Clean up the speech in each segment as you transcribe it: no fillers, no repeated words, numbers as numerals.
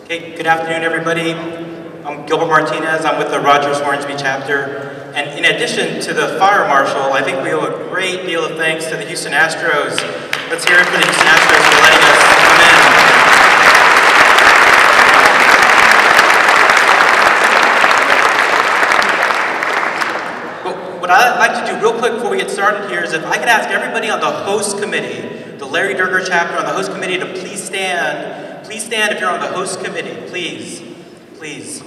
Okay, good afternoon, everybody. I'm Gilbert Martinez. I'm with the Rogers-Hornsby chapter. And in addition to the fire marshal, I think we owe a great deal of thanks to the Houston Astros. Let's hear it for the Houston Astros for letting us come in. But what I'd like to do real quick before we get started here is if I could ask everybody on the host committee, the Larry Durger chapter on the host committee, to please stand. Please stand if you're on the host committee, please. Please.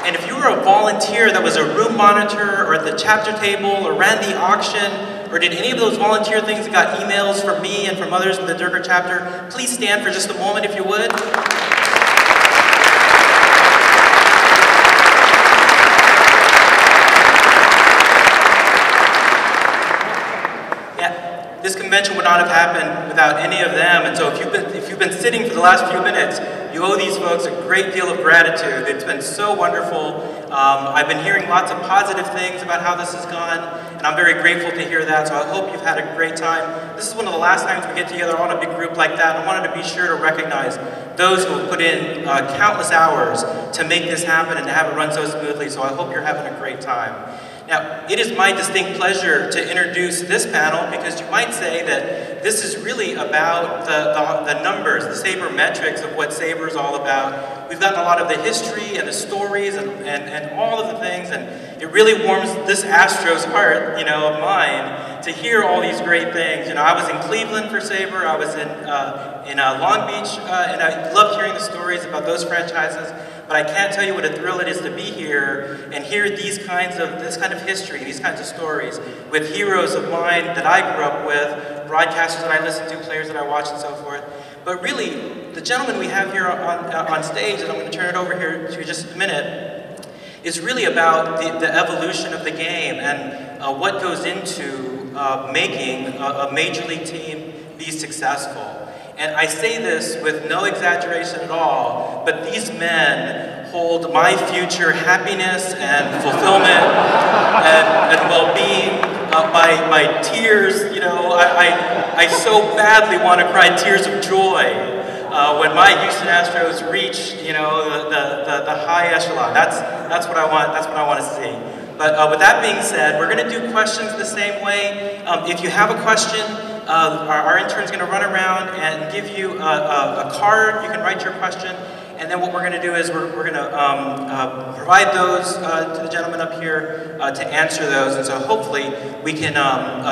And if you were a volunteer that was a room monitor or at the chapter table or ran the auction or did any of those volunteer things that got emails from me and from others in the Durger chapter, please stand for just a moment if you would. This convention would not have happened without any of them, and so if you've been sitting for the last few minutes, you owe these folks a great deal of gratitude. It's been so wonderful. I've been hearing lots of positive things about how this has gone, and I'm very grateful to hear that, so I hope you've had a great time. This is one of the last times we get together on a big group like that, and I wanted to be sure to recognize those who have put in countless hours to make this happen and to have it run so smoothly, so I hope you're having a great time. Now, it is my distinct pleasure to introduce this panel because you might say that this is really about the numbers, the SABR metrics of what SABR is all about. We've gotten a lot of the history and the stories and all of the things, and it really warms this Astros heart, of mine, to hear all these great things. I was in Cleveland for SABR, I was in Long Beach, and I loved hearing the stories about those franchises. But I can't tell you what a thrill it is to be here and hear this kind of history, these kinds of stories with heroes of mine that I grew up with, broadcasters that I listened to, players that I watched, and so forth. But really, the gentleman we have here on stage, and I'm going to turn it over here to just a minute, is really about the evolution of the game and what goes into making a major league team be successful. And I say this with no exaggeration at all, but these men hold my future happiness and fulfillment and well-being, my tears. I so badly want to cry tears of joy when my Houston Astros reach, the high echelon. That's what I want. That's what I want to see. But with that being said, we're going to do questions the same way. If you have a question, our intern's going to run around and give you a card. You can write your question, and then what we're going to do is we're going to provide those to the gentleman up here to answer those, and so hopefully we can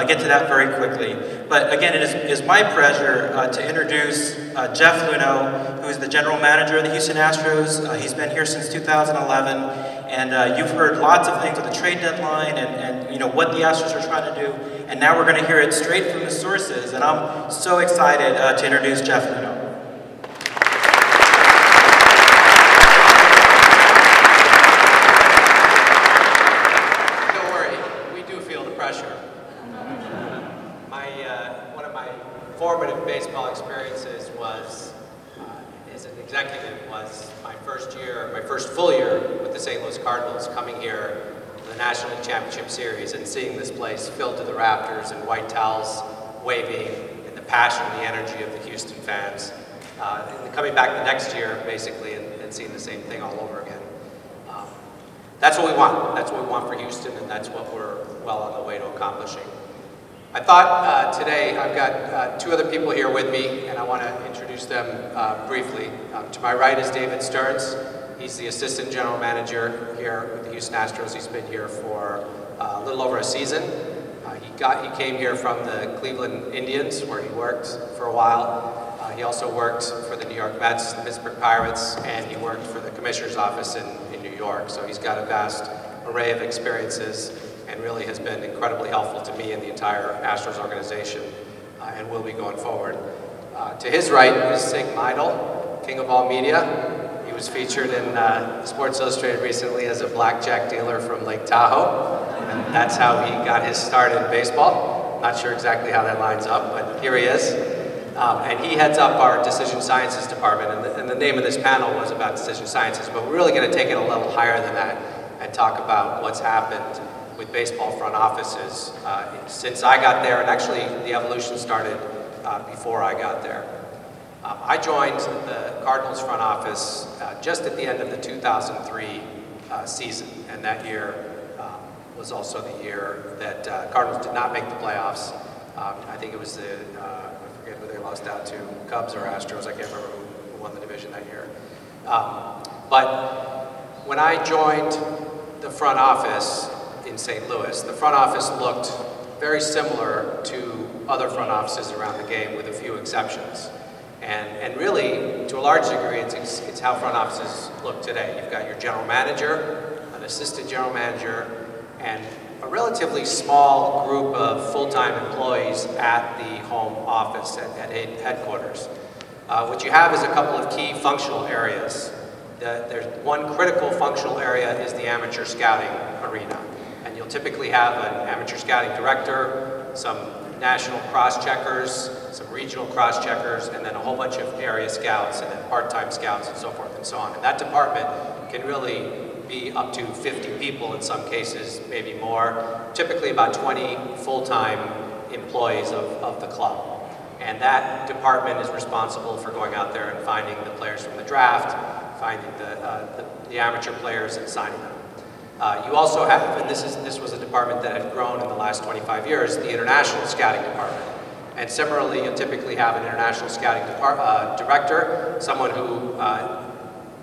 get to that very quickly. But again, it is my pleasure to introduce Jeff Luhnow, who is the general manager of the Houston Astros. He's been here since 2011, and you've heard lots of things with the trade deadline and what the Astros are trying to do. And now we're going to hear it straight from the sources, and I'm so excited to introduce Jeff Luhnow. Don't worry, we do feel the pressure. One of my formative baseball experiences was, as an executive, was my first full year with the St. Louis Cardinals, coming here the National League Championship Series and seeing this place filled to the rafters and white towels waving and the passion and the energy of the Houston fans. And coming back the next year, basically, and seeing the same thing all over again. That's what we want. That's what we want for Houston, and that's what we're well on the way to accomplishing. I thought today I've got two other people here with me, and I want to introduce them briefly. To my right is David Stearns. He's the assistant general manager here with the Houston Astros. He's been here for a little over a season. He came here from the Cleveland Indians, where he worked for a while. He also worked for the New York Mets, the Pittsburgh Pirates, and he worked for the commissioner's office in New York. So he's got a vast array of experiences and really has been incredibly helpful to me and the entire Astros organization, and will be going forward. To his right is Sig Mejdal, king of all media. He was featured in Sports Illustrated recently as a blackjack dealer from Lake Tahoe, and that's how he got his start in baseball. Not sure exactly how that lines up, but here he is. And he heads up our Decision Sciences department, and the name of this panel was about decision sciences, but we're really going to take it a little higher than that and talk about what's happened with baseball front offices since I got there, and actually the evolution started before I got there. I joined the Cardinals front office just at the end of the 2003 season, and that year was also the year that Cardinals did not make the playoffs. I think it was the, I forget who they lost out to, Cubs or Astros, I can't remember who won the division that year. But when I joined the front office in St. Louis, the front office looked very similar to other front offices around the game with a few exceptions. And really, to a large degree, it's how front offices look today. You've got your general manager, an assistant general manager, and a relatively small group of full-time employees at the home office at headquarters. What you have is a couple of key functional areas. There's one critical functional area is the amateur scouting arena. And you'll typically have an amateur scouting director, some national cross-checkers, some regional cross-checkers, and then a whole bunch of area scouts, and then part-time scouts, and so forth and so on. And that department can really be up to 50 people in some cases, maybe more. Typically about 20 full-time employees of the club. And that department is responsible for going out there and finding the players from the draft, finding the amateur players and signing them. You also have, and this was a department that had grown in the last 25 years, the international scouting department. And similarly, you typically have an international scouting director, someone who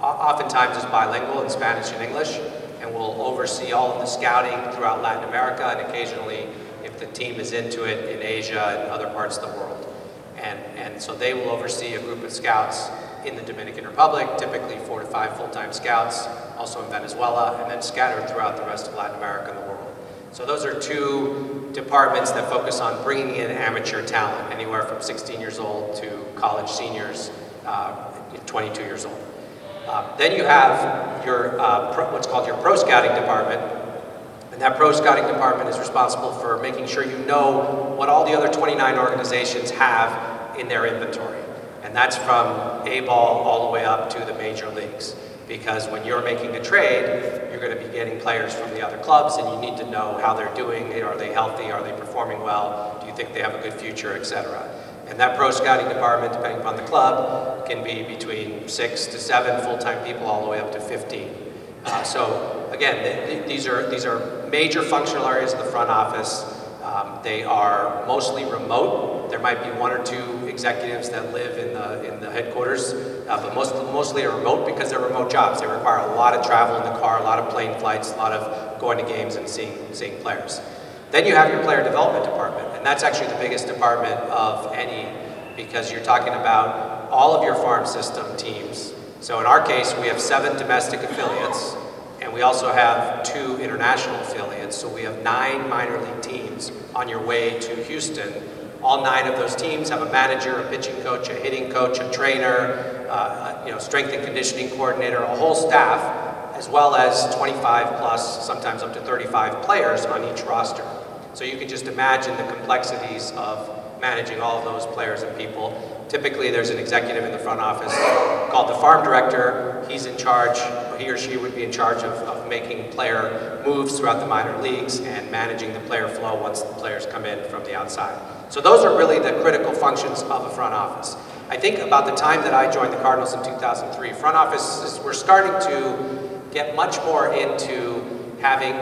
oftentimes is bilingual in Spanish and English, and will oversee all of the scouting throughout Latin America, and occasionally, if the team is into it, in Asia and other parts of the world. And so they will oversee a group of scouts in the Dominican Republic, typically 4 to 5 full-time scouts, also in Venezuela, and then scattered throughout the rest of Latin America and the world. So those are two departments that focus on bringing in amateur talent, anywhere from 16 years old to college seniors, 22 years old. Then you have your what's called your pro scouting department, and that pro scouting department is responsible for making sure you know what all the other 29 organizations have in their inventory. And that's from A-ball all the way up to the major leagues. Because when you're making a trade, you're going to be getting players from the other clubs, and you need to know how they're doing. Are they healthy? Are they performing well? Do you think they have a good future, etc. And that pro scouting department, depending upon the club, can be between 6 to 7 full-time people all the way up to 15. So again, these are major functional areas of the front office. They are mostly remote. There might be 1 or 2 executives that live in the headquarters, but mostly are remote because they're remote jobs. They require a lot of travel in the car, a lot of plane flights, a lot of going to games and seeing players. Then you have your player development department, and that's actually the biggest department of any, because you're talking about all of your farm system teams. So in our case, we have 7 domestic affiliates, and we also have 2 international affiliates, so we have 9 minor league teams on your way to Houston. All 9 of those teams have a manager, a pitching coach, a hitting coach, a trainer, strength and conditioning coordinator, a whole staff, as well as 25 plus, sometimes up to 35 players on each roster. So you can just imagine the complexities of managing all of those players and people. Typically, there's an executive in the front office called the farm director. He's in charge, or he or she would be in charge of making player moves throughout the minor leagues and managing the player flow once the players come in from the outside. So those are really the critical functions of a front office. I think about the time that I joined the Cardinals in 2003, front offices were starting to get much more into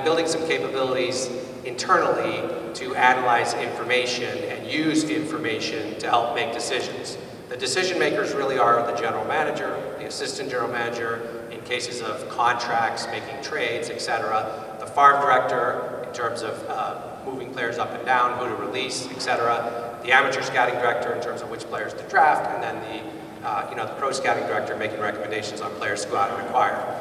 building some capabilities internally to analyze information and use information to help make decisions. The decision makers really are the general manager, the assistant general manager, in cases of contracts, making trades, etc. The farm director, in terms of moving players up and down, who to release, etc. The amateur scouting director, in terms of which players to draft, and then the pro scouting director making recommendations on players to go out and acquire.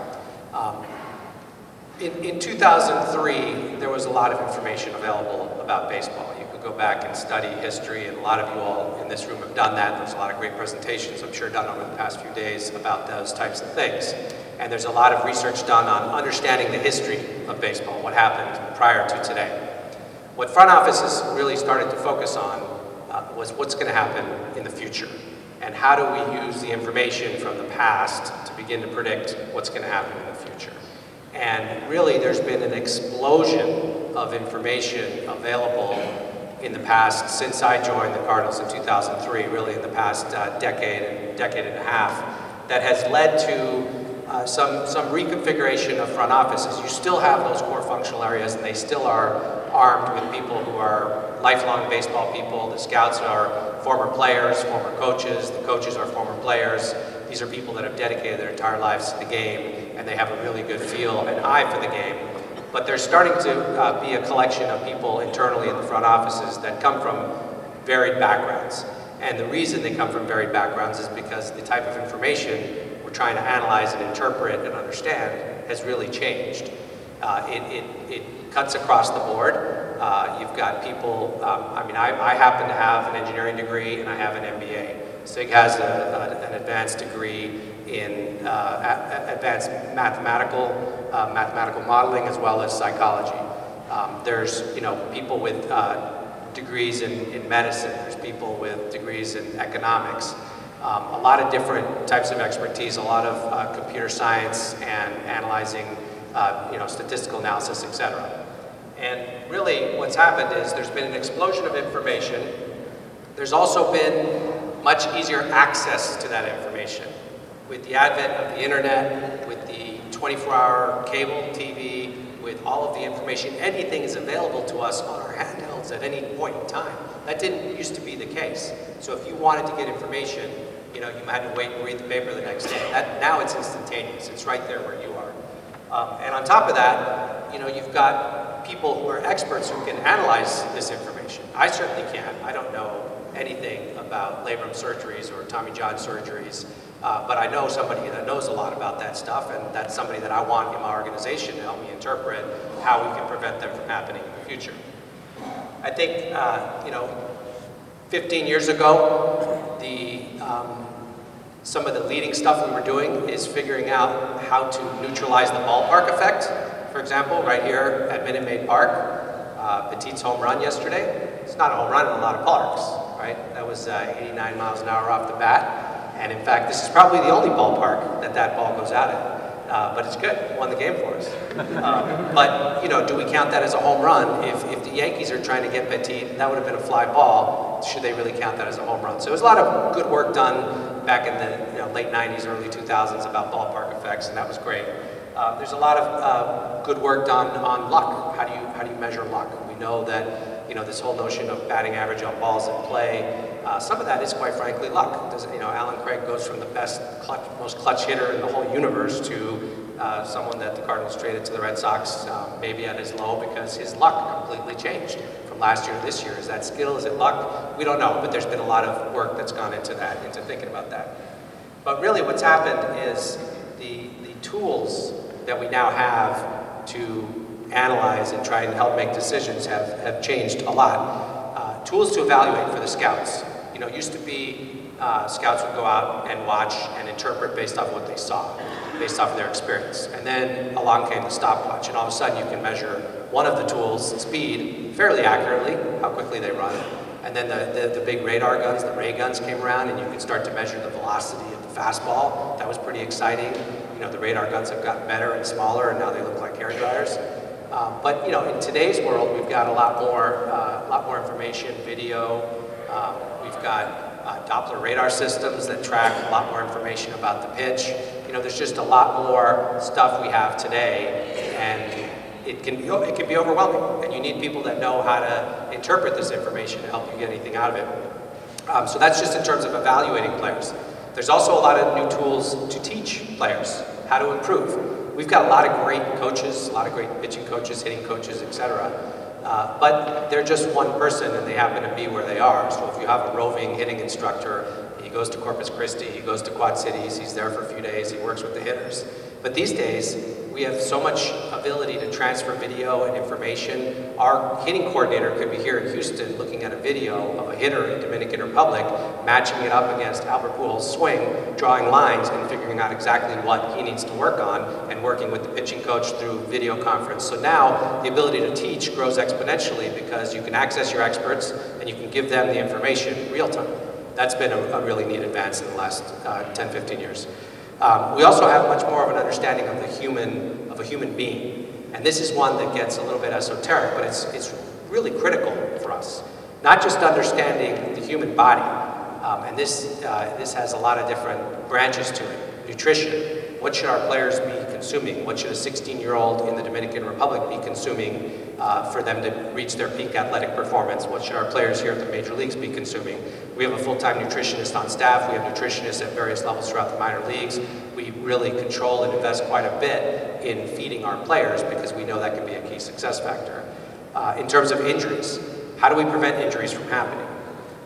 In 2003, there was a lot of information available about baseball. You could go back and study history, and a lot of you all in this room have done that. There's a lot of great presentations, I'm sure, done over the past few days about those types of things. And there's a lot of research done on understanding the history of baseball, what happened prior to today. What front offices really started to focus on was what's going to happen in the future, and how do we use the information from the past to begin to predict what's going to happen in the future. And really, there's been an explosion of information available in the past, since I joined the Cardinals in 2003, really in the past decade and a half, that has led to some reconfiguration of front offices. You still have those core functional areas, and they still are armed with people who are lifelong baseball people. The scouts are former players, former coaches. The coaches are former players. These are people that have dedicated their entire lives to the game, and they have a really good feel and eye for the game. But there's starting to be a collection of people internally in the front offices that come from varied backgrounds. And the reason they come from varied backgrounds is because the type of information we're trying to analyze and interpret and understand has really changed. It cuts across the board. You've got people, I happen to have an engineering degree and I have an MBA. Sig has an advanced degree in advanced mathematical modeling as well as psychology. There's people with degrees in medicine. There's people with degrees in economics. A lot of different types of expertise, a lot of computer science and analyzing statistical analysis, etc. And really what's happened is there's been an explosion of information. There's also been much easier access to that information. With the advent of the internet, with the 24-hour cable TV, with all of the information, anything is available to us on our handhelds at any point in time. That didn't used to be the case. So if you wanted to get information, you had to wait and read the paper the next day. Now it's instantaneous. It's right there where you are. And on top of that, you've got people who are experts who can analyze this information. I certainly can't. I don't know anything about labrum surgeries or Tommy John surgeries, but I know somebody that knows a lot about that stuff, and that's somebody that I want in my organization to help me interpret how we can prevent them from happening in the future. I think, 15 years ago, some of the leading stuff we were doing is figuring out how to neutralize the ballpark effect. For example, right here at Minute Maid Park, Petit's home run yesterday. It's not a home run in a lot of parks, right? That was 89 miles an hour off the bat. And in fact, this is probably the only ballpark that ball goes out at. But it's good. It won the game for us. But, do we count that as a home run? If the Yankees are trying to get Petit, that would have been a fly ball. Should they really count that as a home run? So there's a lot of good work done back in the late 90s, early 2000s about ballpark effects, and that was great. There's a lot of good work done on luck. How do you measure luck? We know that this whole notion of batting average on balls in play, some of that is quite frankly luck. Alan Craig goes from the most clutch hitter in the whole universe to someone that the Cardinals traded to the Red Sox, maybe at his low because his luck completely changed from last year to this year. Is that skill? Is it luck? We don't know, but there's been a lot of work that's gone into that, into thinking about that. But really what's happened is the tools that we now have to analyze and try and help make decisions have changed a lot. Tools to evaluate for the scouts. Used to be scouts would go out and watch and interpret based off what they saw, based off of their experience. And then along came the stopwatch, and all of a sudden you can measure one of the tools, speed, fairly accurately, how quickly they run. And then the big radar guns, the ray guns came around, and you could start to measure the velocity of the fastball. That was pretty exciting. The radar guns have gotten better and smaller, and now they look like hair dryers. But in today's world, we've got a lot more information, video. We've got Doppler radar systems that track a lot more information about the pitch. There's just a lot more stuff we have today, and it can be overwhelming. And you need people that know how to interpret this information to help you get anything out of it. So that's just in terms of evaluating players. There's also a lot of new tools to teach players how to improve. We've got a lot of great coaches, a lot of great pitching coaches, hitting coaches, etc. But they're just one person and they happen to be where they are. So if you have a roving hitting instructor, he goes to Corpus Christi, he goes to Quad Cities, he's there for a few days, he works with the hitters. But these days, we have so much ability to transfer video and information. Our hitting coordinator could be here in Houston looking at a video of a hitter in Dominican Republic, matching it up against Albert Pujols' swing, drawing lines and figuring out exactly what he needs to work on, and working with the pitching coach through video conference. So now the ability to teach grows exponentially because you can access your experts and you can give them the information real time. That's been a really neat advance in the last 10, 15 years. We also have much more of an understanding of the human of a human being. And this is one that gets a little bit esoteric, but it's really critical for us. Not just understanding the human body, and this has a lot of different branches to it. Nutrition. What should our players be consuming? What should a 16-year-old in the Dominican Republic be consuming for them to reach their peak athletic performance? What should our players here at the major leagues be consuming? We have a full-time nutritionist on staff. We have nutritionists at various levels throughout the minor leagues. We really control and invest quite a bit in feeding our players because we know that can be a key success factor. In terms of injuries, how do we prevent injuries from happening?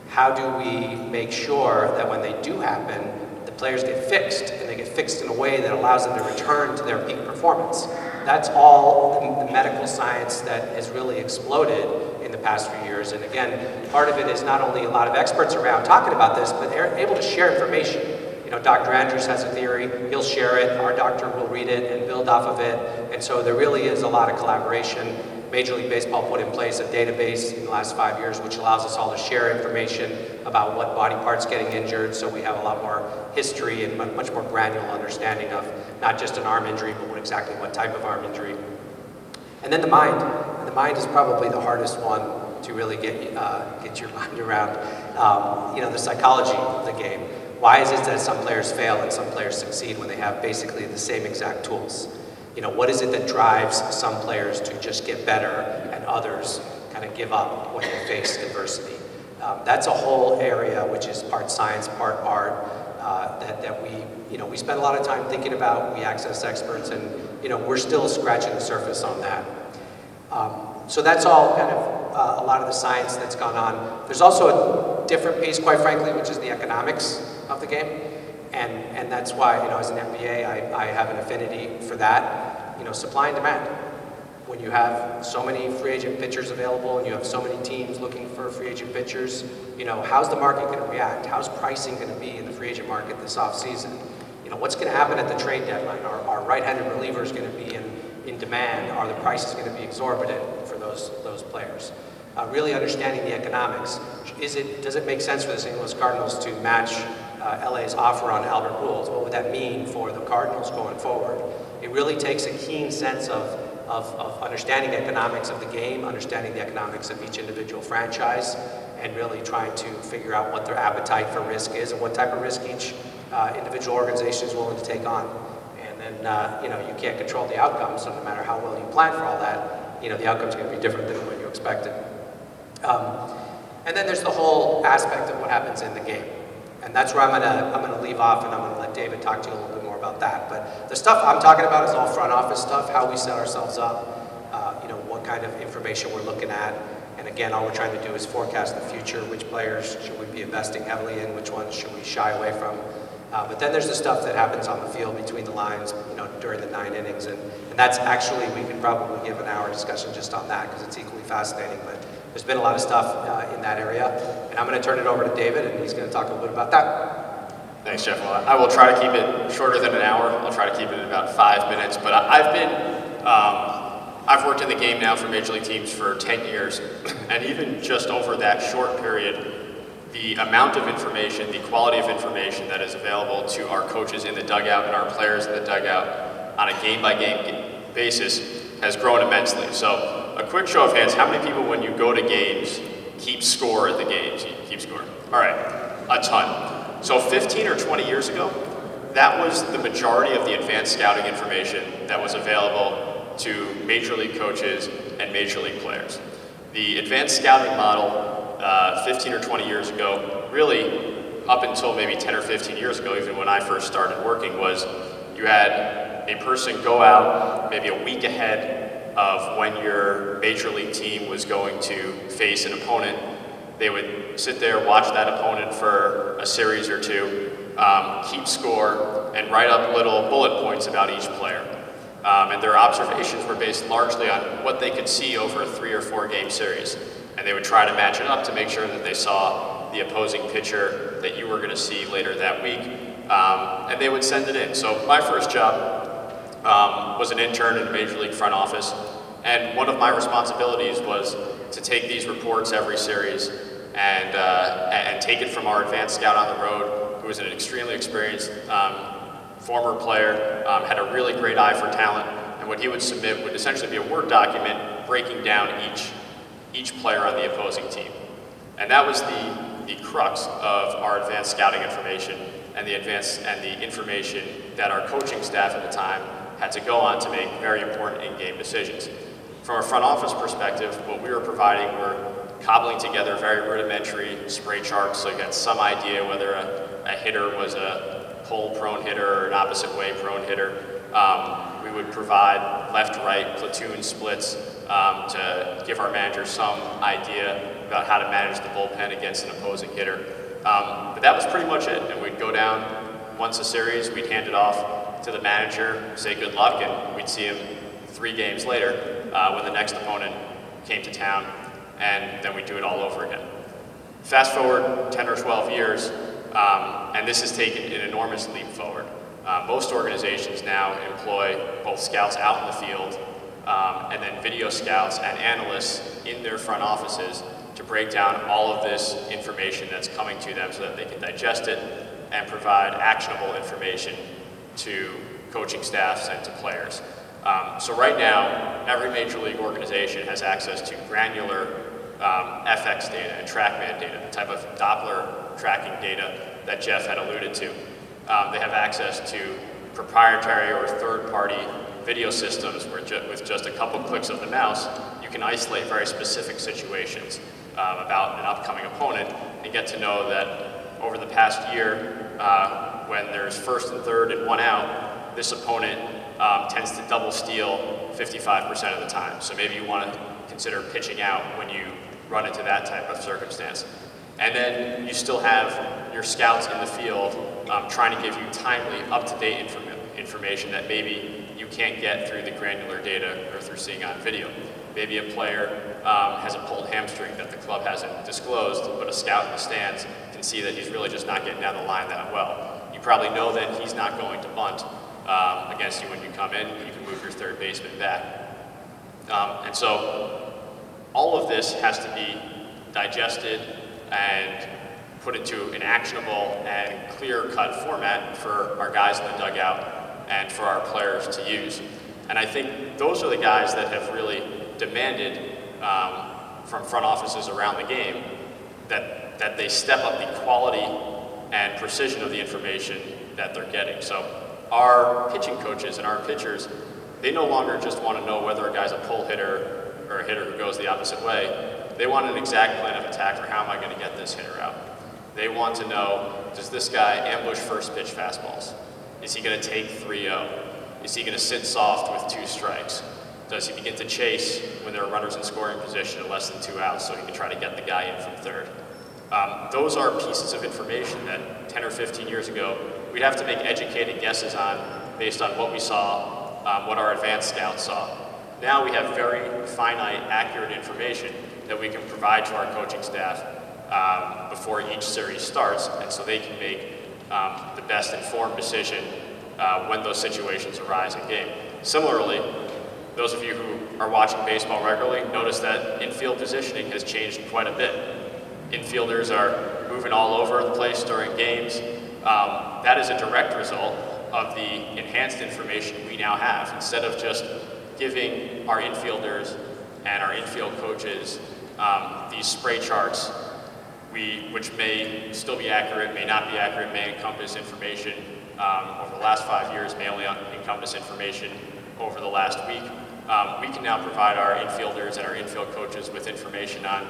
How do we make sure that when they do happen, the players get fixed, and they get fixed in a way that allows them to return to their peak performance? That's all the medical science that has really exploded in the past few years. And again, part of it is not only a lot of experts around talking about this, but they're able to share information. You know, Dr. Andrews has a theory, he'll share it, our doctor will read it and build off of it. And so there really is a lot of collaboration. Major League Baseball put in place a database in the last 5 years which allows us all to share information about what body parts getting injured, so we have a lot more history and much more granular understanding of not just an arm injury, but exactly what type of arm injury. And then the mind. And the mind is probably the hardest one to really get your mind around. You know, the psychology of the game. Why is it that some players fail and some players succeed when they have basically the same exact tools? You know, what is it that drives some players to just get better and others kind of give up when they face adversity? That's a whole area which is part science, part art, that we spend a lot of time thinking about. We access experts, and we're still scratching the surface on that. So that's all kind of a lot of the science that's gone on. There's also a different piece, quite frankly, which is the economics of the game. And that's why, as an MBA, I have an affinity for that. Supply and demand. When you have so many free agent pitchers available and you have so many teams looking for free agent pitchers, how's the market going to react? How's pricing going to be in the free agent market this offseason? What's going to happen at the trade deadline? Are right-handed relievers going to be in demand? Are the prices going to be exorbitant for those players? Really understanding the economics. Does it make sense for the St. Louis Cardinals to match LA's offer on Albert Pujols? What would that mean for the Cardinals going forward? It really takes a keen sense of understanding the economics of the game, understanding the economics of each individual franchise, and really trying to figure out what their appetite for risk is and what type of risk each individual organization is willing to take on. And then, you can't control the outcome, so no matter how well you plan for all that, the outcome's going to be different than what you expected. And then there's the whole aspect of what happens in the game. And that's where I'm gonna leave off, and I'm gonna let David talk to you a little bit more about that. But the stuff I'm talking about is all front office stuff, how we set ourselves up, what kind of information we're looking at. And again, all we're trying to do is forecast the future. Which players should we be investing heavily in? Which ones should we shy away from? But then there's the stuff that happens on the field between the lines, during the 9 innings. And that's actually, we could probably give an hour discussion just on that because it's equally fascinating. But there's been a lot of stuff in that area. And I'm going to turn it over to David, and he's going to talk a little bit about that. Thanks, Jeff. Well, I will try to keep it shorter than an hour. I'll try to keep it in about 5 minutes. But I've worked in the game now for major league teams for 10 years. And even just over that short period, the amount of information, the quality of information that is available to our coaches in the dugout and our players in the dugout on a game-by-game basis has grown immensely. So a quick show of hands, how many people when you go to games keep score at the games? Keep score. All right, a ton. So 15 or 20 years ago, that was the majority of the advanced scouting information that was available to major league coaches and major league players. The advanced scouting model 15 or 20 years ago, really up until maybe 10 or 15 years ago, even when I first started working, was you had a person go out maybe a week ahead of when your major league team was going to face an opponent. They would sit there, watch that opponent for a series or two, keep score, and write up little bullet points about each player. And their observations were based largely on what they could see over a 3 or 4 game series. And they would try to match it up to make sure that they saw the opposing pitcher that you were going to see later that week. And they would send it in. So my first job was an intern in a major league front office. And one of my responsibilities was to take these reports every series and take it from our advanced scout on the road, who was an extremely experienced former player, had a really great eye for talent, and And what he would submit would essentially be a Word document breaking down each player on the opposing team. And that was the crux of our advanced scouting information and the information that our coaching staff at the time had to go on to make very important in-game decisions. From a front office perspective, what we were providing were cobbling together very rudimentary spray charts so you had some idea whether a hitter was a pull-prone hitter or an opposite-way-prone hitter. We would provide left-right platoon splits to give our managers some idea about how to manage the bullpen against an opposing hitter. But that was pretty much it. And we'd go down once a series, we'd hand it off to the manager, say good luck, and we'd see him 3 games later when the next opponent came to town, and then we'd do it all over again. Fast forward 10 or 12 years, and this has taken an enormous leap forward. Most organizations now employ both scouts out in the field and then video scouts and analysts in their front offices to break down all of this information that's coming to them so that they can digest it and provide actionable information to coaching staffs and to players. So right now, every major league organization has access to granular FX data and TrackMan data, the type of Doppler tracking data that Jeff had alluded to. They have access to proprietary or third-party video systems where with just a couple clicks of the mouse, you can isolate very specific situations about an upcoming opponent and get to know that over the past year, when there's first and third and 1 out, this opponent tends to double steal 55% of the time. So maybe you want to consider pitching out when you run into that type of circumstance. And then you still have your scouts in the field trying to give you timely, up-to-date information that maybe you can't get through the granular data or through seeing on video. Maybe a player has a pulled hamstring that the club hasn't disclosed, but a scout in the stands can see that he's really just not getting down the line that well. You probably know that he's not going to bunt against you when you come in, you can move your third baseman back. And so all of this has to be digested and put into an actionable and clear-cut format for our guys in the dugout and for our players to use. And I think those are the guys that have really demanded from front offices around the game that they step up the quality and precision of the information that they're getting. So our pitching coaches and our pitchers, they no longer just want to know whether a guy's a pull hitter or a hitter who goes the opposite way. They want an exact plan of attack for how am I going to get this hitter out. They want to know, does this guy ambush first pitch fastballs? Is he going to take 3-0? Is he going to sit soft with 2 strikes? Does he begin to chase when there are runners in scoring position at less than 2 outs so he can try to get the guy in from third? Those are pieces of information that 10 or 15 years ago, we'd have to make educated guesses on based on what we saw, what our advanced scouts saw. Now we have very finite, accurate information that we can provide to our coaching staff before each series starts, and so they can make the best informed decision when those situations arise in game. Similarly, those of you who are watching baseball regularly notice that infield positioning has changed quite a bit. Infielders are moving all over the place during games. That is a direct result of the enhanced information we now have. Instead of just giving our infielders and our infield coaches these spray charts, which may still be accurate, may not be accurate, may encompass information over the last 5 years, may only encompass information over the last week. We can now provide our infielders and our infield coaches with information on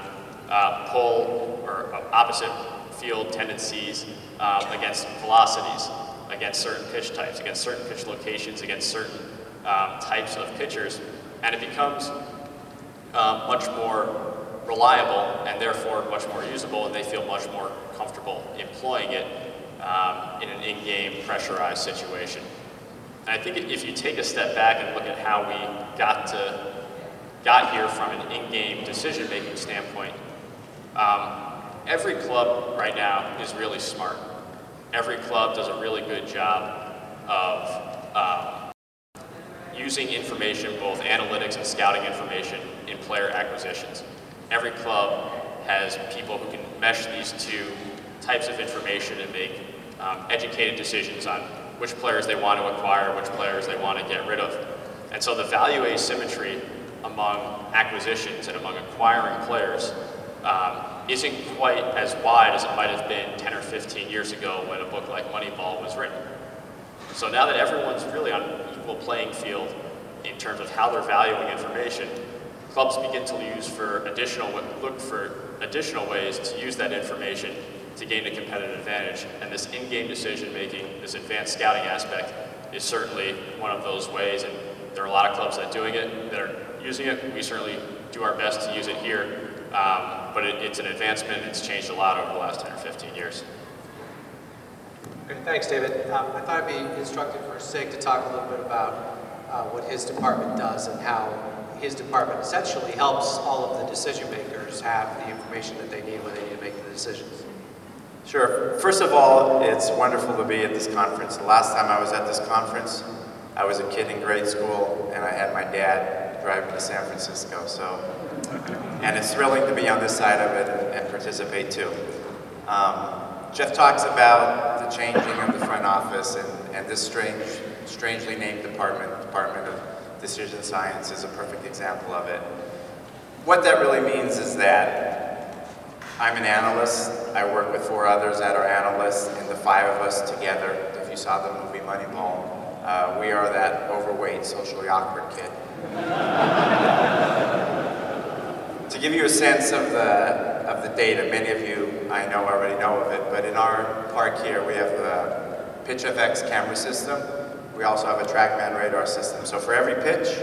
pull or opposite field tendencies against velocities, against certain pitch types, against certain pitch locations, against certain types of pitchers, and it becomes much more reliable and therefore much more usable, and they feel much more comfortable employing it in an in-game pressurized situation. And I think if you take a step back and look at how we got here from an in-game decision-making standpoint, every club right now is really smart. Every club does a really good job of using information, both analytics and scouting information, in player acquisitions. Every club has people who can mesh these 2 types of information and make educated decisions on which players they want to acquire, which players they want to get rid of. And so the value asymmetry among acquisitions and among acquiring players isn't quite as wide as it might have been 10 or 15 years ago when a book like Moneyball was written. So now that everyone's really on an equal playing field in terms of how they're valuing information, clubs begin to look for additional ways to use that information to gain a competitive advantage. And this in-game decision-making, this advanced scouting aspect, is certainly one of those ways. And there are a lot of clubs that are using it. We certainly do our best to use it here. But it's an advancement. It's changed a lot over the last 10 or 15 years. Great, thanks, David. I thought it'd be instructive for Sig to talk a little bit about what his department does and how his department essentially helps all of the decision makers have the information that they need when they need to make the decisions. Sure. First of all, it's wonderful to be at this conference. The last time I was at this conference, I was a kid in grade school, and I had my dad drive me to San Francisco. And it's thrilling to be on this side of it and participate too. Jeff talks about the changing of the front office, and this strangely named Department of Decision Science is a perfect example of it. What that really means is that I'm an analyst. I work with 4 others that are analysts, and the 5 of us together, if you saw the movie Moneyball, we are that overweight, socially awkward kid. To give you a sense of the data, many of you I know already know of it, but in our park here we have the PitchFX camera system. We also have a TrackMan radar system. So for every pitch,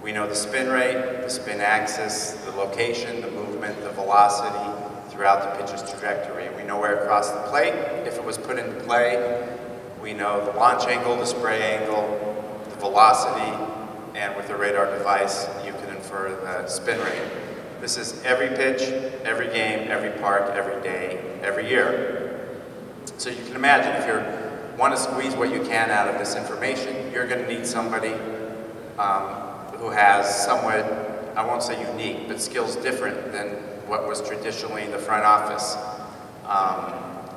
we know the spin rate, the spin axis, the location, the movement, the velocity throughout the pitcher's trajectory. We know where it crossed the plate. If it was put into play, we know the launch angle, the spray angle, the velocity, and with the radar device, you can infer the spin rate. This is every pitch, every game, every park, every day, every year. So you can imagine if you want to squeeze what you can out of this information, you're going to need somebody who has somewhat, I won't say unique, but skills different than what was traditionally the front office.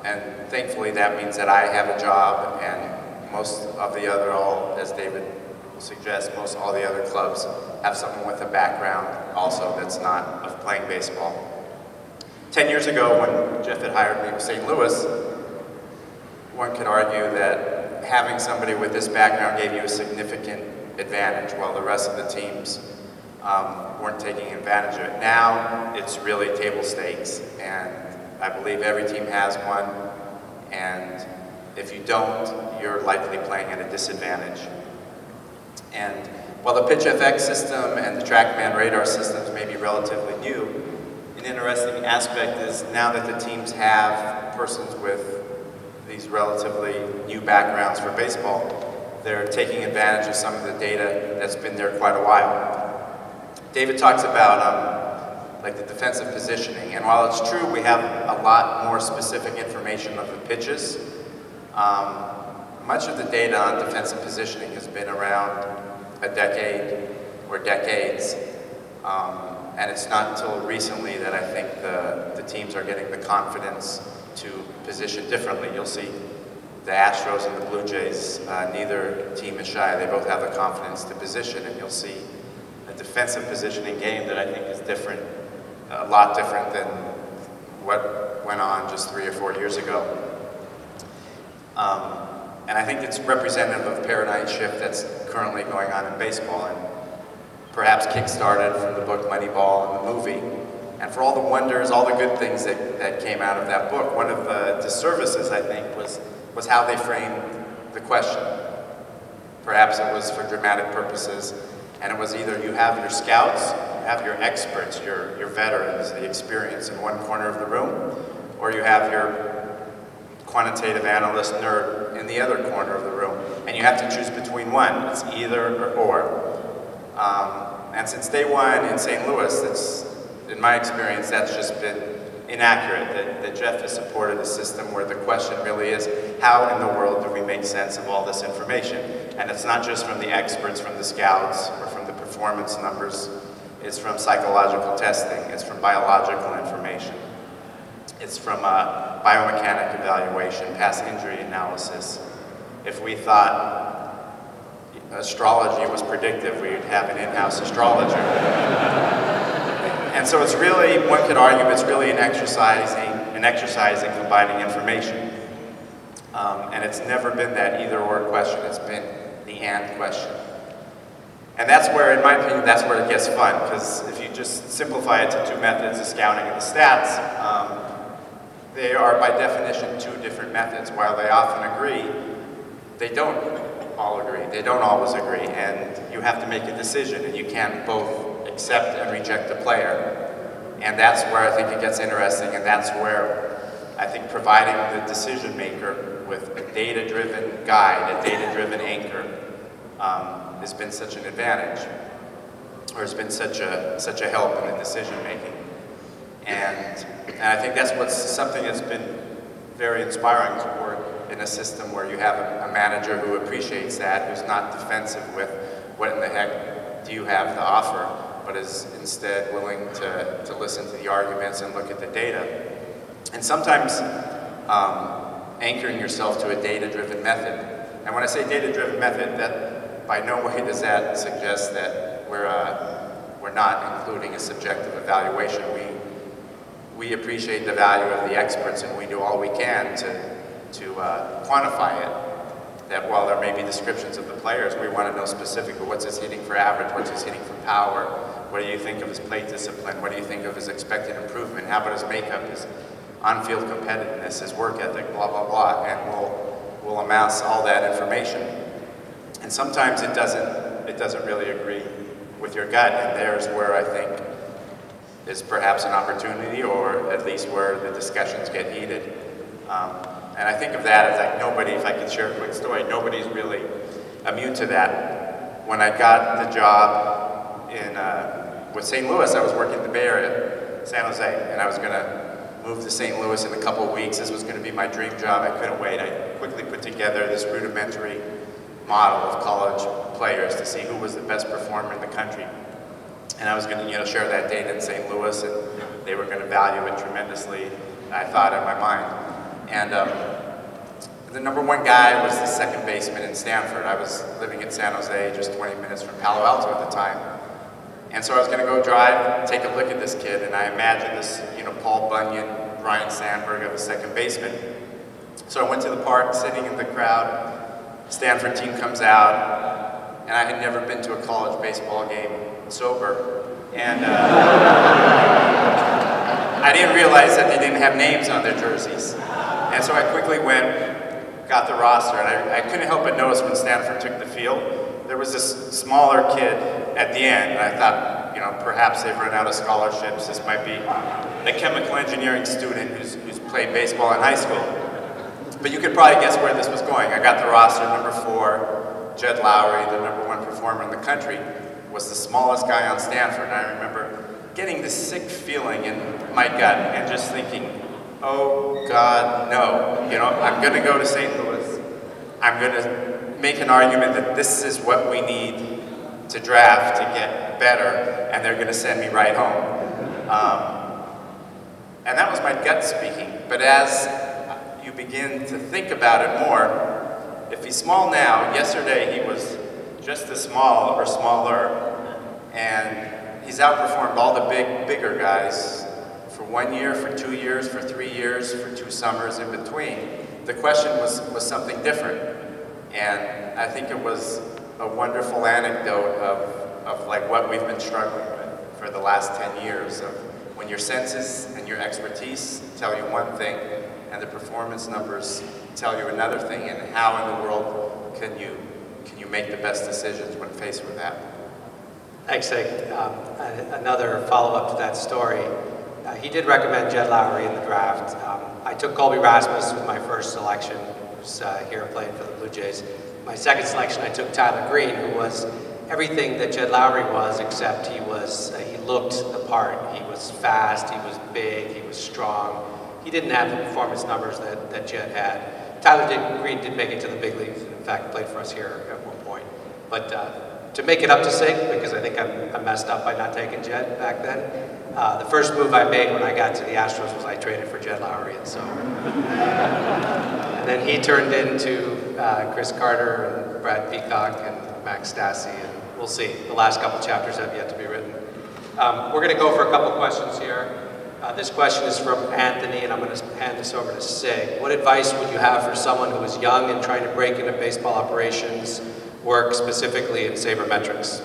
And thankfully that means that I have a job, and most of the other, as David suggests, most all the other clubs have someone with a background also that's not of playing baseball. 10 years ago when Jeff had hired me with St. Louis, one could argue that having somebody with this background gave you a significant advantage while the rest of the teams weren't taking advantage of it. Now it's really table stakes, and I believe every team has one, and if you don't, you're likely playing at a disadvantage. And while the PitchFX system and the TrackMan radar systems may be relatively new, an interesting aspect is now that the teams have persons with these relatively new backgrounds for baseball, they're taking advantage of some of the data that's been there quite a while. David talks about like the defensive positioning, and while it's true we have a lot more specific information of the pitches, much of the data on defensive positioning has been around a decade or decades, and it's not until recently that I think the teams are getting the confidence to position differently. You'll see the Astros and the Blue Jays, neither team is shy. They both have the confidence to position, and you'll see a defensive positioning game that I think is different, a lot different than what went on just 3 or 4 years ago. And I think it's representative of a paradigm shift that's currently going on in baseball, and perhaps kick-started from the book Moneyball and the movie. And for all the wonders, all the good things that came out of that book, one of the disservices, I think, was how they framed the question. Perhaps it was for dramatic purposes, and it was either you have your scouts, you have your experts, your veterans, the experience in one corner of the room, or you have your quantitative analyst nerd in the other corner of the room, and you have to choose between one. It's either or. And since day one in St. Louis, in my experience, that's just been inaccurate, that Jeff has supported a system where the question really is, how in the world do we make sense of all this information? And it's not just from the experts, from the scouts, or from the performance numbers. It's from psychological testing. It's from biological information. It's from biomechanic evaluation, past injury analysis. If we thought astrology was predictive, we'd have an in-house astrologer. And so it's really, one could argue, it's really an exercise in combining information. And it's never been that either-or question, it's been the and question. And that's where, in my opinion, that's where it gets fun, because if you just simplify it to two methods, the scouting and the stats, they are by definition two different methods. While they often agree, they don't all agree. They don't always agree, and you have to make a decision, and you can't both accept and reject the player. And that's where I think it gets interesting, and that's where I think providing the decision maker with a data-driven guide, a data-driven anchor, has been such an advantage, or has been such a help in the decision making. And I think that's something that's been very inspiring to work in a system where you have a manager who appreciates that, who's not defensive with what in the heck do you have to offer, but is instead willing to listen to the arguments and look at the data. And sometimes anchoring yourself to a data-driven method. And when I say data-driven method, that by no way does that suggest that we're not including a subjective evaluation. We appreciate the value of the experts, and we do all we can to quantify it. That while there may be descriptions of the players, we want to know specifically what's his hitting for average, what's his hitting for power, what do you think of his plate discipline, what do you think of his expected improvement, how about his makeup, his on-field competitiveness, his work ethic, blah, blah, blah, and we'll amass all that information. And sometimes it doesn't really agree with your gut, and there's where I think is perhaps an opportunity, or at least where the discussions get heated. And I think of that as like nobody, if I could share a quick story, nobody's really immune to that. When I got the job with St. Louis, I was working in the Bay Area, San Jose, and I was gonna move to St. Louis in a couple of weeks. This was gonna be my dream job. I couldn't wait. I quickly put together this rudimentary model of college players to see who was the best performer in the country. And I was going to, share that data in St. Louis, and they were going to value it tremendously, I thought, in my mind. And the number one guy was the second baseman in Stanford. I was living in San Jose, just 20 minutes from Palo Alto at the time. And so I was going to go drive, take a look at this kid, and I imagined this, Paul Bunyan, Brian Sandberg of a second baseman. So I went to the park, sitting in the crowd. Stanford team comes out, and I had never been to a college baseball game sober, and I didn't realize that they didn't have names on their jerseys. And so I quickly went, got the roster, and I couldn't help but notice when Stanford took the field, there was this smaller kid at the end, and I thought, perhaps they've run out of scholarships. This might be a chemical engineering student who's played baseball in high school. But you could probably guess where this was going. I got the roster, number 4, Jed Lowry, the number 1 performer in the country, was the smallest guy on Stanford. And I remember getting this sick feeling in my gut and just thinking, oh God, no. I'm gonna go to St. Louis. I'm gonna make an argument that this is what we need to draft to get better, and they're gonna send me right home. And that was my gut speaking. But as you begin to think about it more, if he's small now, yesterday he was just as small or smaller, and he's outperformed all the bigger guys for 1 year, for 2 years, for 3 years, for 2 summers in between. The question was something different, and I think it was a wonderful anecdote of like what we've been struggling with for the last 10 years, of when your senses and your expertise tell you one thing, and the performance numbers tell you another thing, and how in the world can you make the best decisions when faced with that? Thanks, Sig. Another follow-up to that story. He did recommend Jed Lowry in the draft. I took Colby Rasmus with my first selection, who's here playing for the Blue Jays. My second selection, I took Tyler Green, who was everything that Jed Lowry was, except he looked the part. He was fast, he was big, he was strong. He didn't have the performance numbers that Jed had. Tyler Green did make it to the big leagues. In fact, played for us here at one point. But to make it up to Sig, because I think I messed up by not taking Jed back then, the first move I made when I got to the Astros was I traded for Jed Lowry, and so. And then he turned into Chris Carter and Brad Peacock, and Max Stassi, and we'll see. The last couple chapters have yet to be written. We're going to go for a couple questions here. This question is from Anthony, and I'm going to hand this over to Sig. What advice would you have for someone who is young and trying to break into baseball operations work, specifically in sabermetrics?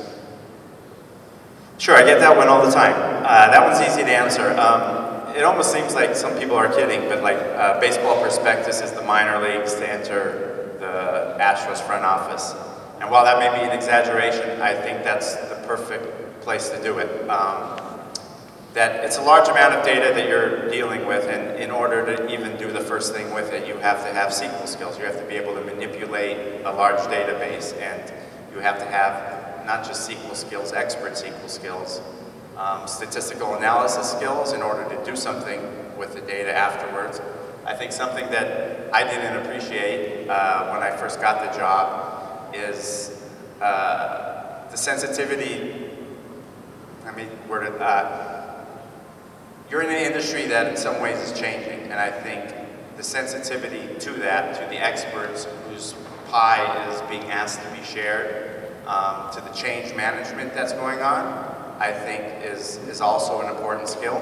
Sure, I get that one all the time. That one's easy to answer. It almost seems like some people are kidding, but like baseball prospectus is the minor leagues to enter the Astros front office. And while that may be an exaggeration, I think that's the perfect place to do it. That it's a large amount of data that you're dealing with, and in order to even do the first thing with it, you have to have SQL skills. You have to be able to manipulate a large database, and you have to have not just SQL skills, expert SQL skills, statistical analysis skills in order to do something with the data afterwards. I think something that I didn't appreciate when I first got the job is the sensitivity. I mean, you're in an industry that in some ways is changing, and I think the sensitivity to that, to the experts whose pie is being asked to be shared, to the change management that's going on, I think is also an important skill.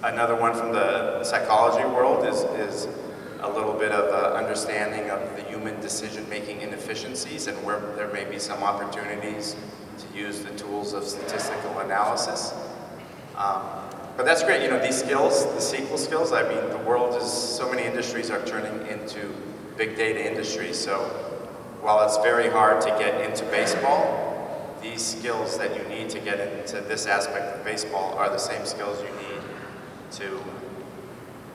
Another one from the psychology world is a little bit of understanding of the human decision-making inefficiencies and where there may be some opportunities to use the tools of statistical analysis. But that's great, you know, these skills, the SQL skills, I mean, the world is, so many industries are turning into big data industries, so while it's very hard to get into baseball, these skills that you need to get into this aspect of baseball are the same skills you need to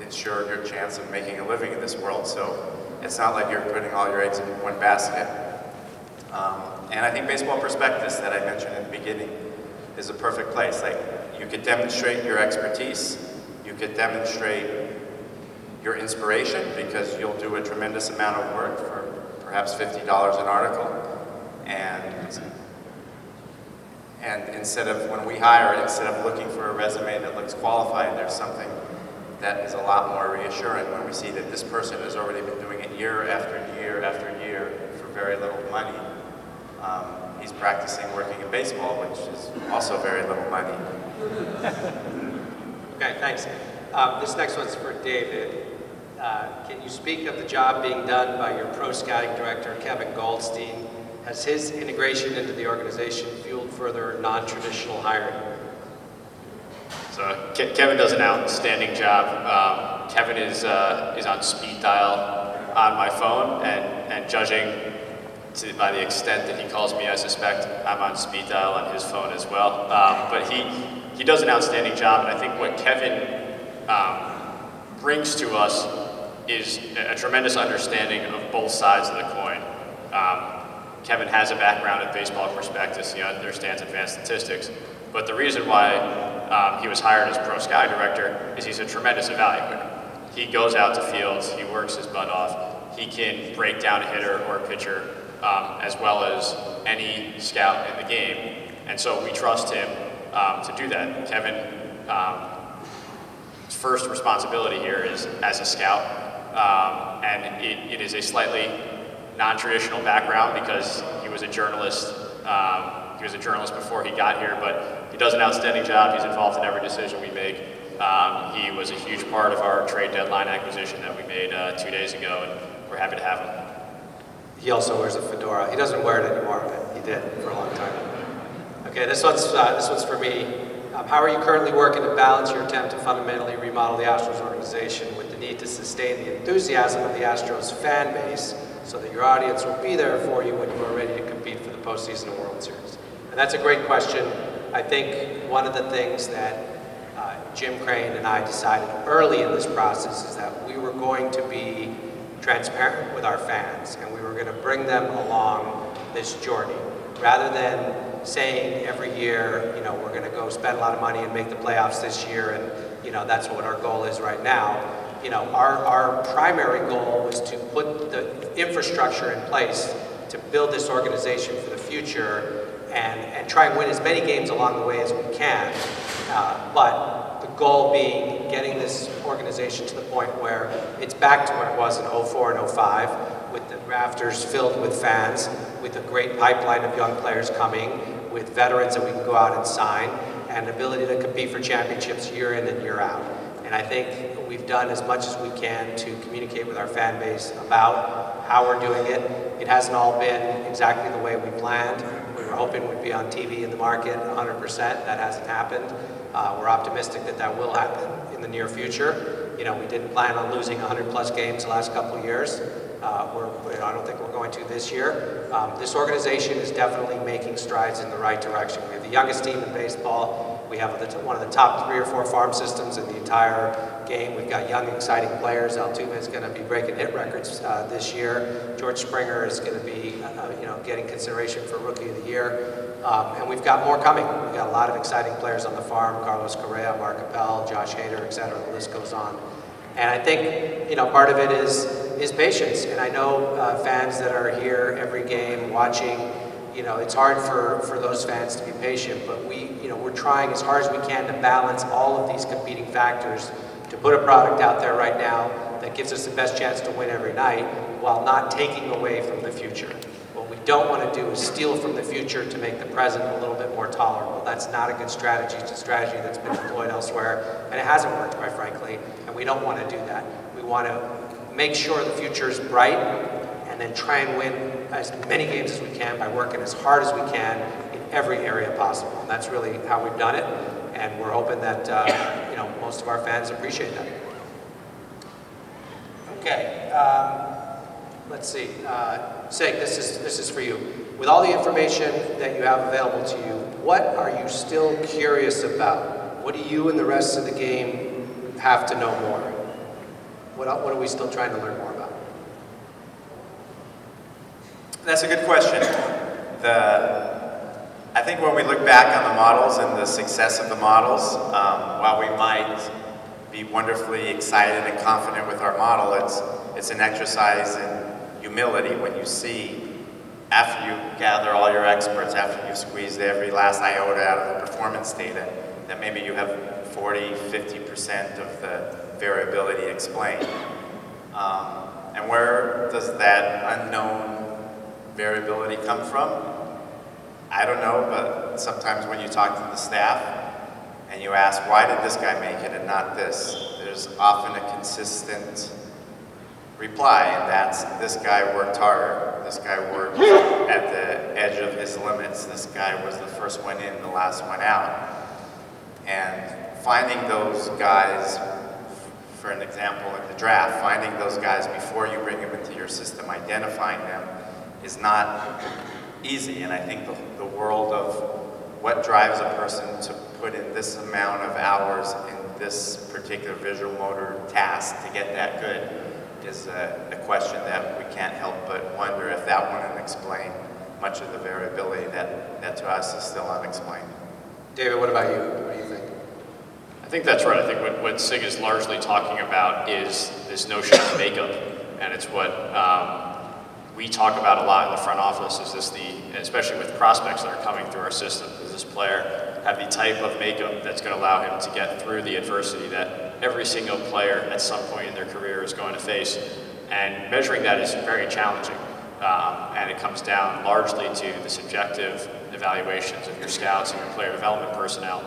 ensure your chance of making a living in this world. So it's not like you're putting all your eggs in one basket. And I think baseball prospectus that I mentioned in the beginning is a perfect place. Like, you could demonstrate your expertise, you could demonstrate your inspiration because you'll do a tremendous amount of work for perhaps $50 an article. And instead of, when we hire, instead of looking for a resume that looks qualified, there's something that is a lot more reassuring when we see that this person has already been doing it year after year after year for very little money. He's practicing working in baseball, which is also very little money. Okay, thanks. This next one's for David. Can you speak of the job being done by your pro scouting director, Kevin Goldstein? Has his integration into the organization fueled further non-traditional hiring? So Kevin does an outstanding job. Kevin is on speed dial on my phone, and judging by the extent that he calls me, I suspect I'm on speed dial on his phone as well. But he does an outstanding job, and I think what Kevin brings to us is a tremendous understanding of both sides of the coin. Kevin has a background in baseball prospectus, he understands advanced statistics, but the reason why he was hired as pro scouting director is he's a tremendous evaluator. He goes out to fields, he works his butt off, he can break down a hitter or a pitcher as well as any scout in the game, and so we trust him to do that. Kevin, his first responsibility here is as a scout, and it is a slightly non-traditional background because he was a journalist. He was a journalist before he got here, but he does an outstanding job. He's involved in every decision we make. He was a huge part of our trade deadline acquisition that we made 2 days ago, and we're happy to have him. He also wears a fedora. He doesn't wear it anymore, but he did for a long time. Okay, this one's for me. How are you currently working to balance your attempt to fundamentally remodel the Astros organization with the need to sustain the enthusiasm of the Astros fan base so that your audience will be there for you when you are ready to compete for the postseason and World Series? And that's a great question. I think one of the things that Jim Crane and I decided early in this process is that we were going to be transparent with our fans, and we were going to bring them along this journey. Rather than saying every year, you know, we're going to go spend a lot of money and make the playoffs this year, and, you know, that's what our goal is right now. You know, our primary goal was to put the infrastructure in place to build this organization for the future and try and win as many games along the way as we can. But the goal being getting this organization to the point where it's back to where it was in 04 and 05, with the rafters filled with fans, with a great pipeline of young players coming, with veterans that we can go out and sign, and the ability to compete for championships year in and year out. And I think we've done as much as we can to communicate with our fan base about how we're doing it. It hasn't all been exactly the way we planned. We were hoping we'd be on TV in the market 100%. That hasn't happened. We're optimistic that that will happen in the near future. You know, we didn't plan on losing 100+ games the last couple of years. I don't think we're going to this year. This organization is definitely making strides in the right direction. We have the youngest team in baseball. We have one of the top 3 or 4 farm systems in the entire game. We've got young, exciting players. Altuve is going to be breaking hit records this year. George Springer is going to be, getting consideration for Rookie of the Year. And we've got more coming. We've got a lot of exciting players on the farm: Carlos Correa, Mark Appel, Josh Hader, et cetera. The list goes on. And I think, part of it is patience. And I know fans that are here every game watching, it's hard for those fans to be patient, but we're trying as hard as we can to balance all of these competing factors to put a product out there right now that gives us the best chance to win every night while not taking away from the future. What we don't want to do is steal from the future to make the present a little bit more tolerable. That's not a good strategy. It's a strategy that's been deployed elsewhere, and it hasn't worked, quite frankly, and we don't want to do that. We want to make sure the future is bright and then try and win as many games as we can by working as hard as we can in every area possible. And that's really how we've done it, and we're hoping that most of our fans appreciate that. Okay, let's see. Sig, this is for you. With all the information that you have available to you, what are you still curious about? What do you and the rest of the game have to know more? What are we still trying to learn more about? That's a good question. I think when we look back on the models and the success of the models, while we might be wonderfully excited and confident with our model, it's an exercise in humility when you see, after you gather all your experts, after you've squeezed every last iota out of the performance data, that maybe you have 40, 50% of the variability explained. And where does that unknown variability come from? I don't know, but sometimes when you talk to the staff and you ask, why did this guy make it and not this? There's often a consistent reply, and that's, this guy worked harder. This guy worked at the edge of his limits. This guy was the first one in, the last one out. And finding those guys, for an example, in the draft, finding those guys before you bring them into your system, identifying them, is not easy. And I think the world of what drives a person to put in this amount of hours in this particular visual motor task to get that good is a question that we can't help but wonder if that wouldn't explain much of the variability that to us is still unexplained. David, what about you? What do you think? I think that's right. I think what Sig is largely talking about is this notion of makeup, and it's what we talk about a lot in the front office. Is this especially with prospects that are coming through our system, does this player have the type of makeup that's going to allow him to get through the adversity that every single player at some point in their career is going to face? And measuring that is very challenging, and it comes down largely to the subjective evaluations of your scouts and your player development personnel,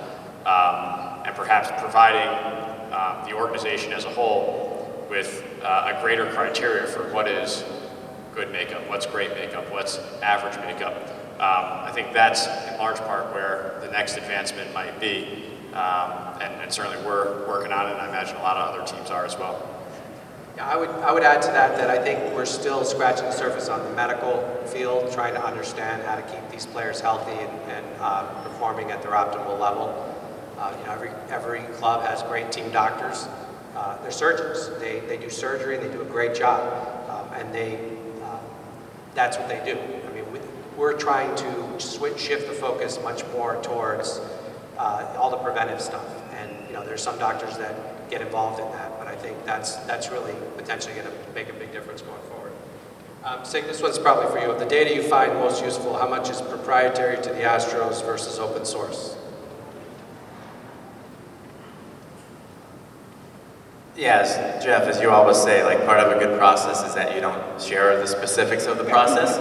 and perhaps providing the organization as a whole with a greater criteria for what is good makeup, what's great makeup, what's average makeup. I think that's in large part where the next advancement might be, and certainly we're working on it, and I imagine a lot of other teams are as well. Yeah, I would add to that I think we're still scratching the surface on the medical field, trying to understand how to keep these players healthy and performing at their optimal level. Every club has great team doctors. They're surgeons. They do surgery and they do a great job, and that's what they do. I mean, we're trying to shift the focus much more towards all the preventive stuff, and there's some doctors that get involved in that, but I think that's really potentially going to make a big difference going forward. Sig, this one's probably for you. Of the data you find most useful, how much is proprietary to the Astros versus open source? Yes, Jeff, as you always say, like part of a good process is that you don't share the specifics of the process.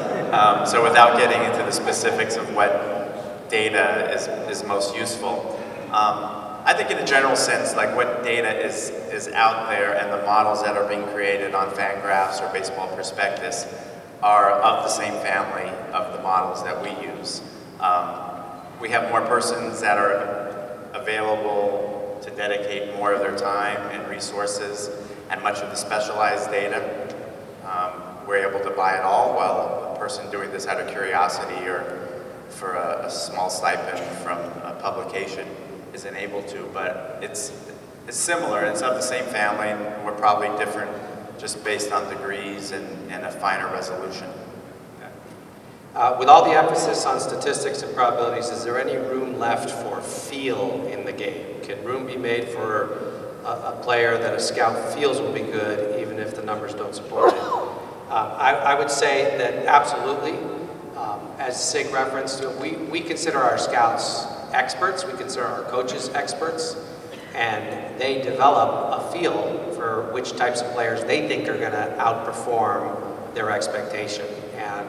So without getting into the specifics of what data is most useful, I think in a general sense, like what data is out there and the models that are being created on Fangraphs or Baseball Prospectus are of the same family of the models that we use. We have more persons that are available to dedicate more of their time and resources and much of the specialized data. We're able to buy it all, while a person doing this out of curiosity or for a small stipend from a publication isn't able to. But it's similar, it's of the same family, and we're probably different just based on degrees and a finer resolution. With all the emphasis on statistics and probabilities, is there any room left for feel in the game? Can room be made for a player that a scout feels will be good, even if the numbers don't support it? I would say that absolutely. As Sig referenced, we consider our scouts experts, we consider our coaches experts, and they develop a feel for which types of players they think are going to outperform their expectation. And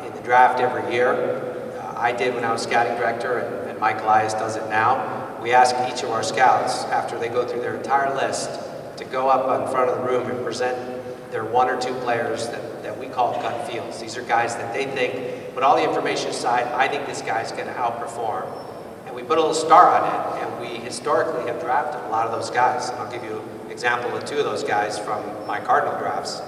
in the draft every year, I did when I was scouting director, and Mike Elias does it now. We ask each of our scouts, after they go through their entire list, to go up in front of the room and present their one or two players that we call gut feels. These are guys that they think, put all the information aside, I think this guy's going to outperform. And we put a little star on it, and we historically have drafted a lot of those guys. And I'll give you an example of two of those guys from my Cardinal drafts.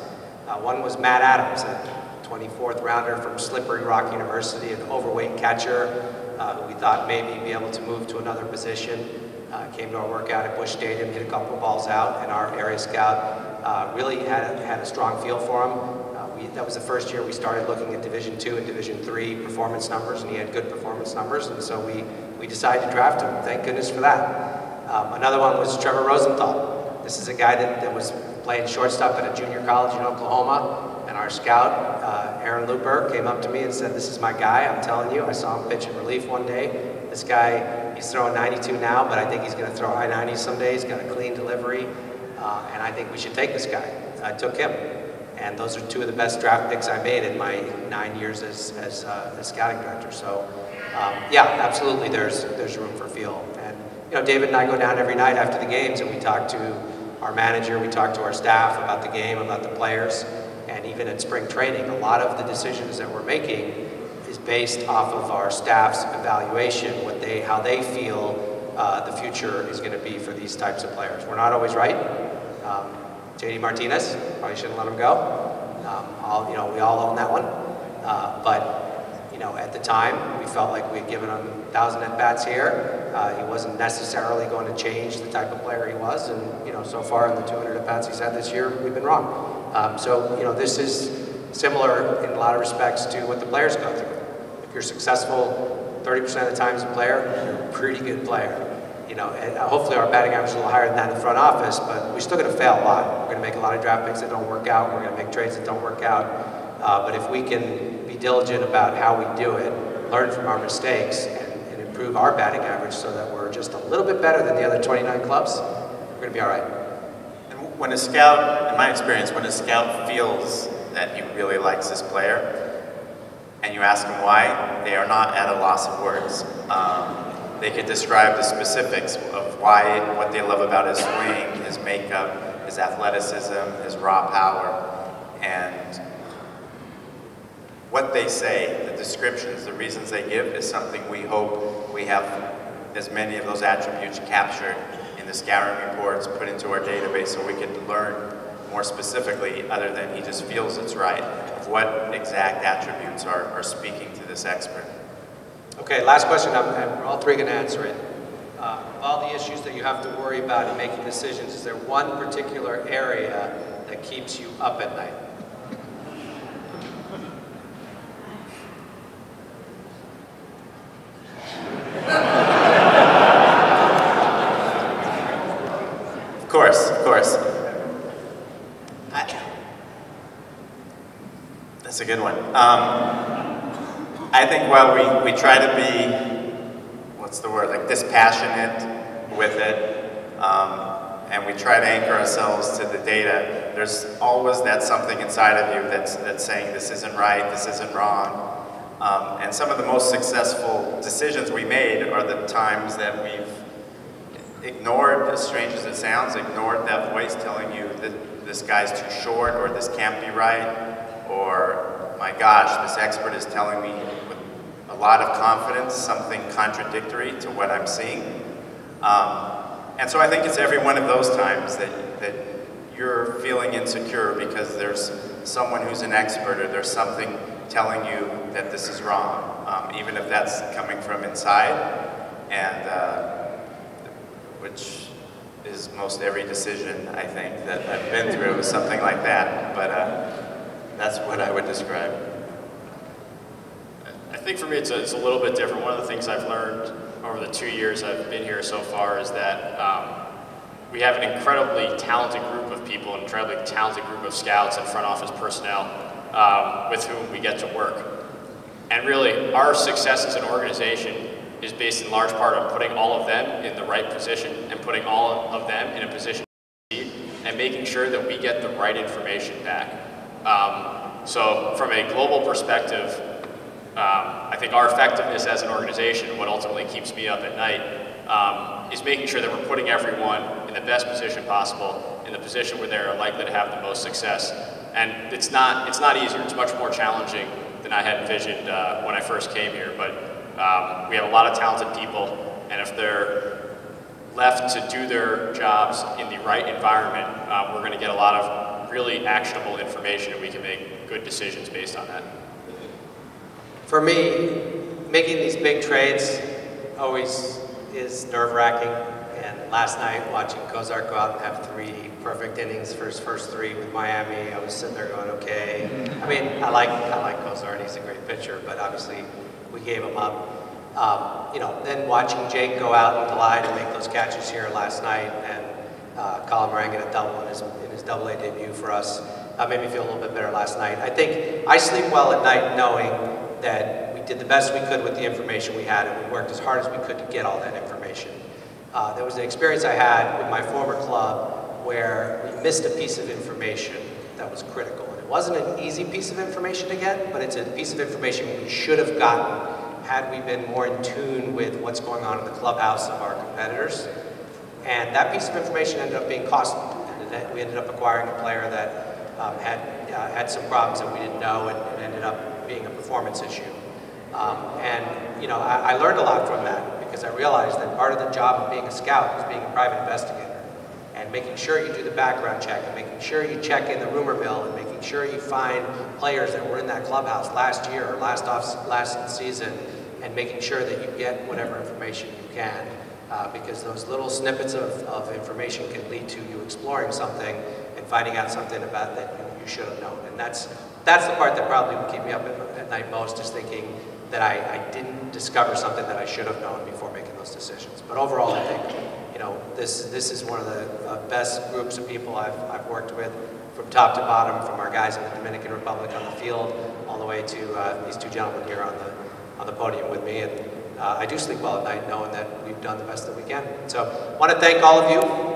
One was Matt Adams, a 24th rounder from Slippery Rock University, an overweight catcher who we thought maybe be able to move to another position. Came to our workout at Busch Stadium, hit a couple of balls out, and our area scout really had a strong feel for him. That was the first year we started looking at Division II and Division III performance numbers, and he had good performance numbers, and so we decided to draft him. Thank goodness for that. Another one was Trevor Rosenthal. This is a guy that was playing shortstop at a junior college in Oklahoma, and our scout, Aaron Looper, came up to me and said, "This is my guy, I'm telling you." I saw him pitch in relief one day. This guy, he's throwing 92 now, but I think he's going to throw high 90s someday. He's got a clean delivery, and I think we should take this guy. I took him. And those are two of the best draft picks I made in my 9 years as scouting director. So, yeah, absolutely, there's room for feel. And you know, David and I go down every night after the games, and we talk to our manager, we talk to our staff about the game, about the players, and even at spring training, a lot of the decisions that we're making is based off of our staff's evaluation, how they feel the future is going to be for these types of players. We're not always right. JD Martinez, probably shouldn't let him go. We all own that one. But you know, at the time, we felt like we had given him 1,000 at-bats here. He wasn't necessarily going to change the type of player he was, and you know, so far in the 200 at-bats he's had this year, we've been wrong. So you know, this is similar in a lot of respects to what the players go through. If you're successful 30% of the time as a player, you're a pretty good player. You know, and hopefully our batting average is a little higher than that in the front office, but we're still going to fail a lot. We're going to make a lot of draft picks that don't work out. We're going to make trades that don't work out. But if we can be diligent about how we do it, learn from our mistakes, and improve our batting average so that we're just a little bit better than the other 29 clubs, we're going to be all right. And when a scout, in my experience, when a scout feels that he really likes this player, and you ask him why, they are not at a loss of words. They could describe the specifics of what they love about his swing, his makeup, his athleticism, his raw power, and what they say, the descriptions, the reasons they give is something we hope we have as many of those attributes captured in the scouting reports, put into our database so we can learn more specifically, other than he just feels it's right, of what exact attributes are speaking to this expert. Okay, last question. We're all three going to answer it. Of all the issues that you have to worry about in making decisions, is there one particular area that keeps you up at night? Of course. That's a good one. I think while we try to be, what's the word, like dispassionate with it, and we try to anchor ourselves to the data, there's always that something inside of you that's saying this isn't right, this isn't wrong. And some of the most successful decisions we made are the times that we've ignored, as strange as it sounds, ignored that voice telling you that this guy's too short, or this can't be right, or my gosh, this expert is telling me with a lot of confidence something contradictory to what I'm seeing. And so I think it's every one of those times that you're feeling insecure because there's someone who's an expert, or there's something telling you that this is wrong, even if that's coming from inside, and which is most every decision, I think, that I've been through is something like that, but that's what I would describe. I think for me it's a little bit different. One of the things I've learned over the 2 years I've been here so far is that we have an incredibly talented group of people, an incredibly talented group of scouts and front office personnel with whom we get to work. And really, our success as an organization is based in large part on putting all of them in the right position and putting all of them in a position to succeed and making sure that we get the right information back. So from a global perspective, I think our effectiveness as an organization, what ultimately keeps me up at night, is making sure that we're putting everyone in the best position possible, in the position where they're likely to have the most success. And it's not easier. It's much more challenging than I had envisioned when I first came here. But we have a lot of talented people, and if they're left to do their jobs in the right environment, we're going to get a lot of really actionable information, and we can make good decisions based on that. For me, making these big trades always is nerve-wracking. And last night, watching Kozar go out and have 3 perfect innings for his first 3 with Miami, I was sitting there going, okay. I mean, I like Kozar, and he's a great pitcher, but obviously we gave him up. You know, then watching Jake go out and glide and make those catches here last night, and Colin Moran get a double in his Double-A debut for us, made me feel a little bit better last night. I think I sleep well at night knowing that we did the best we could with the information we had, and we worked as hard as we could to get all that information. There was an experience I had with my former club where we missed a piece of information that was critical. And it wasn't an easy piece of information to get, but it's a piece of information we should have gotten had we been more in tune with what's going on in the clubhouse of our competitors. And that piece of information ended up being costly. We ended up acquiring a player that had some problems that we didn't know, and it ended up being a performance issue. And you know, I learned a lot from that, because I realized that part of the job of being a scout is being a private investigator, and making sure you do the background check, and making sure you check in the rumor mill, and making sure you find players that were in that clubhouse last year or last season, and making sure that you get whatever information you can, because those little snippets of information can lead to you exploring something and finding out something about that you should have known. And that's the part that probably would keep me up at night most, is thinking that I didn't discover something that I should have known before making those decisions. But overall, I think, you know, this is one of the best groups of people I've worked with, from top to bottom, from our guys in the Dominican Republic on the field, all the way to these 2 gentlemen here on the podium with me. And I do sleep well at night knowing that we've done the best that we can. So I want to thank all of you.